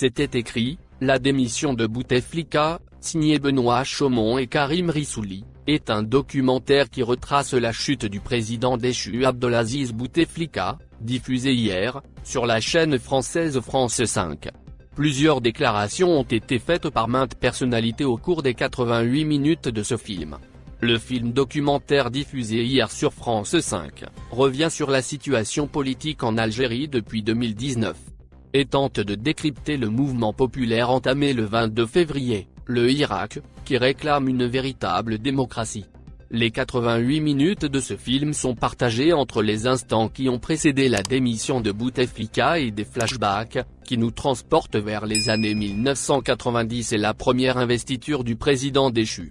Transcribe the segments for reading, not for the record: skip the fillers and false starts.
C'était écrit, La démission de Bouteflika, signé Benoît Chaumont et Karim Rissouli, est un documentaire qui retrace la chute du président déchu Abdelaziz Bouteflika, diffusé hier, sur la chaîne française France 5. Plusieurs déclarations ont été faites par maintes personnalités au cours des 88 minutes de ce film. Le film documentaire diffusé hier sur France 5, revient sur la situation politique en Algérie depuis 2019. Et tente de décrypter le mouvement populaire entamé le 22 février, le Irak, qui réclame une véritable démocratie. Les 88 minutes de ce film sont partagées entre les instants qui ont précédé la démission de Bouteflika et des flashbacks, qui nous transportent vers les années 1990 et la première investiture du président déchu.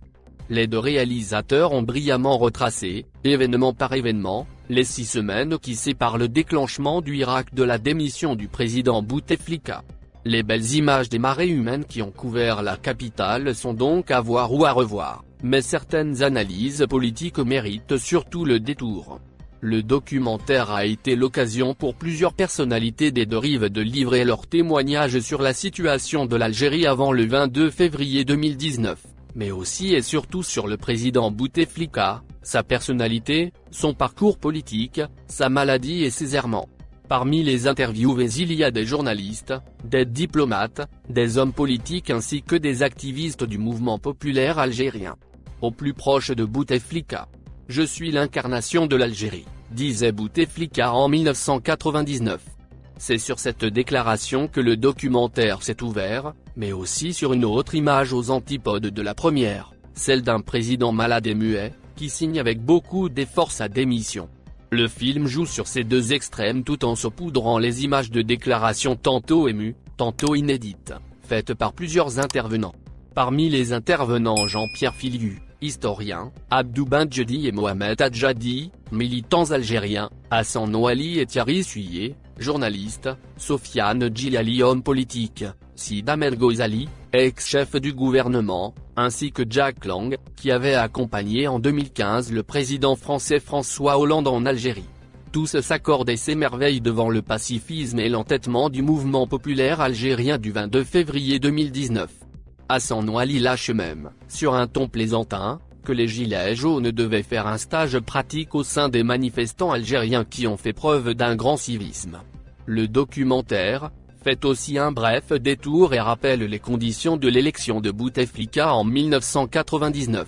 Les deux réalisateurs ont brillamment retracé, événement par événement, les 6 semaines qui séparent le déclenchement du Irak de la démission du président Bouteflika. Les belles images des marées humaines qui ont couvert la capitale sont donc à voir ou à revoir, mais certaines analyses politiques méritent surtout le détour. Le documentaire a été l'occasion pour plusieurs personnalités des deux rives de livrer leurs témoignages sur la situation de l'Algérie avant le 22 février 2019, mais aussi et surtout sur le président Bouteflika, sa personnalité, son parcours politique, sa maladie et ses errements. Parmi les interviewés il y a des journalistes, des diplomates, des hommes politiques ainsi que des activistes du mouvement populaire algérien. Au plus proche de Bouteflika. Je suis l'incarnation de l'Algérie, disait Bouteflika en 1999. C'est sur cette déclaration que le documentaire s'est ouvert, mais aussi sur une autre image aux antipodes de la première, celle d'un président malade et muet, qui signe avec beaucoup d'efforts sa démission. Le film joue sur ces deux extrêmes tout en saupoudrant les images de déclarations tantôt émues, tantôt inédites, faites par plusieurs intervenants. Parmi les intervenants Jean-Pierre Filiu, historien, Abdou Benjeddi et Mohamed Adjadi, militants algériens, Hassan Ouali et Thierry Suyer, journalistes, Sofiane Djilali homme politique, Sid Ahmed Ghazali, ex-chef du gouvernement, ainsi que Jack Lang, qui avait accompagné en 2015 le président français François Hollande en Algérie. Tous s'accordent et s'émerveillent devant le pacifisme et l'entêtement du mouvement populaire algérien du 22 février 2019. Hassan Ouali lâche même, sur un ton plaisantin, que les gilets jaunes devaient faire un stage pratique au sein des manifestants algériens qui ont fait preuve d'un grand civisme. Le documentaire fait aussi un bref détour et rappelle les conditions de l'élection de Bouteflika en 1999.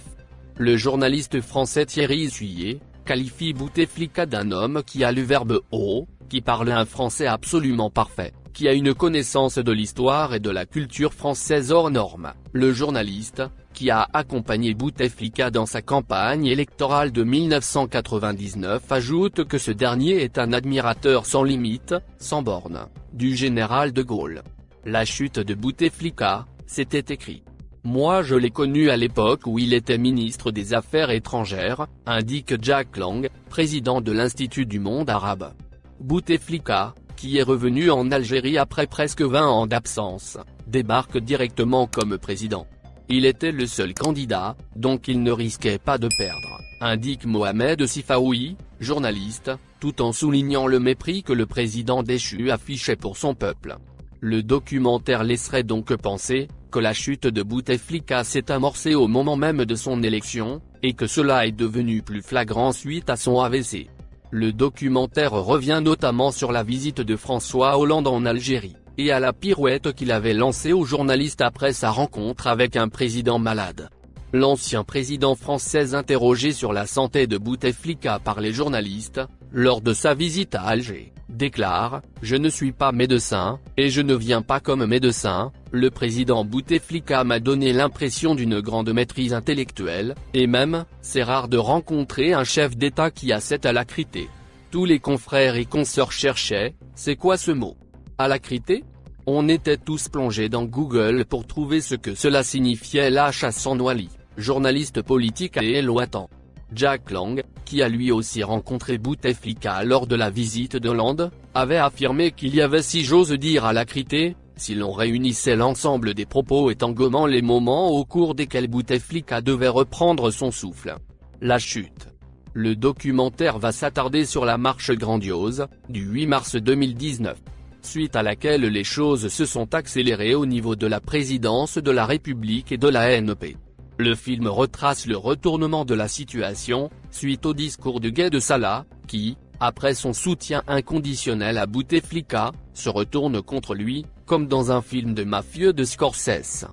Le journaliste français Thierry Suyer qualifie Bouteflika d'un homme qui a le verbe haut, qui parle un français absolument parfait, qui a une connaissance de l'histoire et de la culture française hors norme. Le journaliste, qui a accompagné Bouteflika dans sa campagne électorale de 1999, ajoute que ce dernier est un admirateur sans limite, sans borne, du général de Gaulle. La chute de Bouteflika, c'était écrit. Moi je l'ai connu à l'époque où il était ministre des Affaires étrangères, indique Jack Lang, président de l'Institut du monde arabe. Bouteflika, qui est revenu en Algérie après presque 20 ans d'absence, débarque directement comme président. Il était le seul candidat, donc il ne risquait pas de perdre, indique Mohamed Sifaoui, journaliste, tout en soulignant le mépris que le président déchu affichait pour son peuple. Le documentaire laisserait donc penser que la chute de Bouteflika s'est amorcée au moment même de son élection, et que cela est devenu plus flagrant suite à son AVC. Le documentaire revient notamment sur la visite de François Hollande en Algérie, et à la pirouette qu'il avait lancée aux journalistes après sa rencontre avec un président malade. L'ancien président français interrogé sur la santé de Bouteflika par les journalistes, lors de sa visite à Alger, déclare « Je ne suis pas médecin, et je ne viens pas comme médecin, le président Bouteflika m'a donné l'impression d'une grande maîtrise intellectuelle, et même, c'est rare de rencontrer un chef d'État qui a cette alacrité. » Tous les confrères et consoeurs cherchaient « C'est quoi ce mot ? Alacrité ?» On était tous plongés dans Google pour trouver ce que cela signifiait. Hassan Ouali, journaliste politique et lointain. Jack Lang, qui a lui aussi rencontré Bouteflika lors de la visite d'Hollande, avait affirmé qu'il y avait, si j'ose dire, alacrité, si l'on réunissait l'ensemble des propos et en gommant les moments au cours desquels Bouteflika devait reprendre son souffle. La chute. Le documentaire va s'attarder sur la marche grandiose, du 8 mars 2019. suite à laquelle les choses se sont accélérées au niveau de la présidence de la République et de la ANP. Le film retrace le retournement de la situation, suite au discours de Guy de Salah, qui, après son soutien inconditionnel à Bouteflika, se retourne contre lui, comme dans un film de mafieux de Scorsese.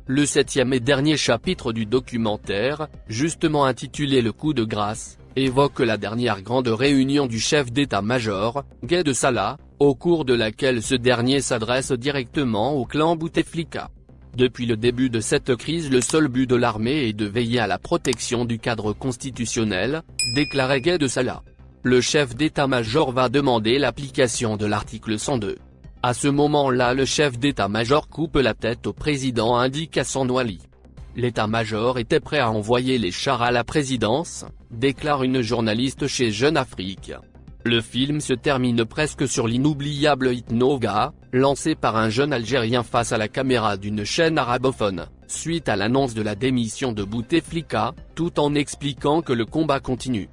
Le 7e et dernier chapitre du documentaire, justement intitulé Le coup de grâce, évoque la dernière grande réunion du chef d'état-major, Guy de Salah, au cours de laquelle ce dernier s'adresse directement au clan Bouteflika. Depuis le début de cette crise, le seul but de l'armée est de veiller à la protection du cadre constitutionnel, déclarait Guy de Salah. Le chef d'état-major va demander l'application de l'article 102. À ce moment-là, le chef d'état-major coupe la tête au président, indique Hassan Ouali. L'état-major était prêt à envoyer les chars à la présidence, déclare une journaliste chez Jeune Afrique. Le film se termine presque sur l'inoubliable hit Noga, lancé par un jeune Algérien face à la caméra d'une chaîne arabophone, suite à l'annonce de la démission de Bouteflika, tout en expliquant que le combat continue.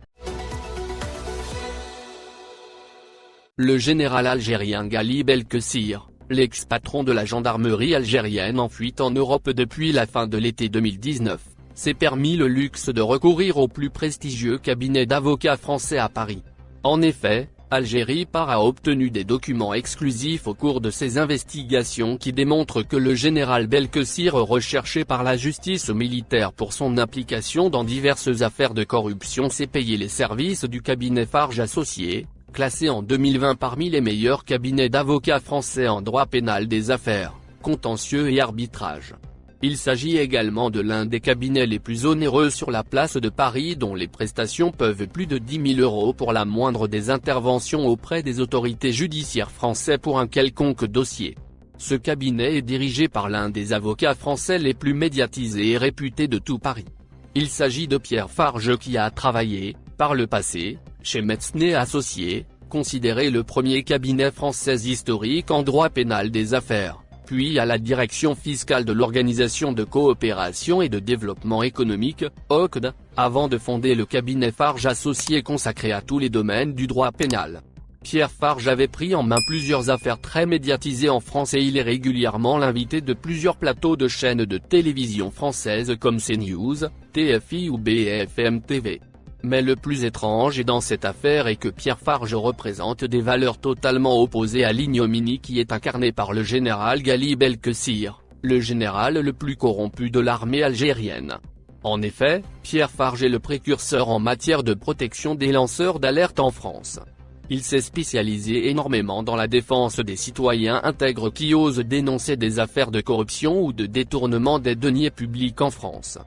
Le général algérien Ghali Belkessir, l'ex-patron de la gendarmerie algérienne en fuite en Europe depuis la fin de l'été 2019, s'est permis le luxe de recourir au plus prestigieux cabinet d'avocats français à Paris. En effet, Algérie Par a obtenu des documents exclusifs au cours de ses investigations qui démontrent que le général Belkessir, recherché par la justice militaire pour son implication dans diverses affaires de corruption, s'est payé les services du cabinet Farge Associés, classé en 2020 parmi les meilleurs cabinets d'avocats français en droit pénal des affaires, contentieux et arbitrage. Il s'agit également de l'un des cabinets les plus onéreux sur la place de Paris, dont les prestations peuvent plus de 10 000 € pour la moindre des interventions auprès des autorités judiciaires françaises pour un quelconque dossier. Ce cabinet est dirigé par l'un des avocats français les plus médiatisés et réputés de tout Paris. Il s'agit de Pierre Farge, qui a travaillé, par le passé, chez Metzner Associés, considéré le premier cabinet français historique en droit pénal des affaires, puis à la direction fiscale de l'Organisation de coopération et de développement économique, OCDE, avant de fonder le cabinet Farge Associés consacré à tous les domaines du droit pénal. Pierre Farge avait pris en main plusieurs affaires très médiatisées en France et il est régulièrement l'invité de plusieurs plateaux de chaînes de télévision françaises comme CNews, TFI ou BFM TV. Mais le plus étrange dans cette affaire est que Pierre Farge représente des valeurs totalement opposées à l'ignominie qui est incarnée par le général Ghali Belkessir, le général le plus corrompu de l'armée algérienne. En effet, Pierre Farge est le précurseur en matière de protection des lanceurs d'alerte en France. Il s'est spécialisé énormément dans la défense des citoyens intègres qui osent dénoncer des affaires de corruption ou de détournement des deniers publics en France.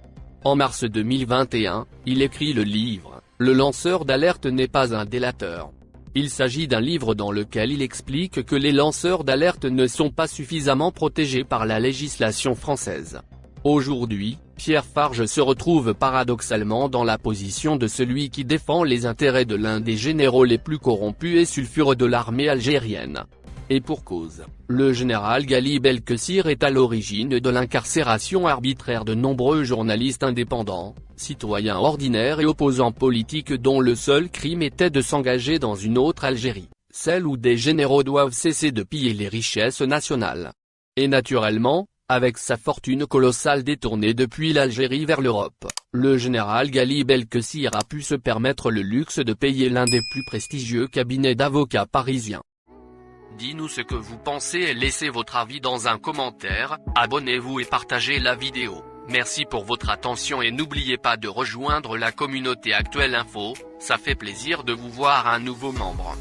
En mars 2021, il écrit le livre « Le lanceur d'alerte n'est pas un délateur ». Il s'agit d'un livre dans lequel il explique que les lanceurs d'alerte ne sont pas suffisamment protégés par la législation française. Aujourd'hui, Pierre Farge se retrouve paradoxalement dans la position de celui qui défend les intérêts de l'un des généraux les plus corrompus et sulfureux de l'armée algérienne. Et pour cause, le général Ghali Belkessir est à l'origine de l'incarcération arbitraire de nombreux journalistes indépendants, citoyens ordinaires et opposants politiques dont le seul crime était de s'engager dans une autre Algérie, celle où des généraux doivent cesser de piller les richesses nationales. Et naturellement, avec sa fortune colossale détournée depuis l'Algérie vers l'Europe, le général Ghali Belkessir a pu se permettre le luxe de payer l'un des plus prestigieux cabinets d'avocats parisiens. Dis-nous ce que vous pensez et laissez votre avis dans un commentaire, abonnez-vous et partagez la vidéo. Merci pour votre attention et n'oubliez pas de rejoindre la communauté Actuelle Info, ça fait plaisir de vous voir un nouveau membre.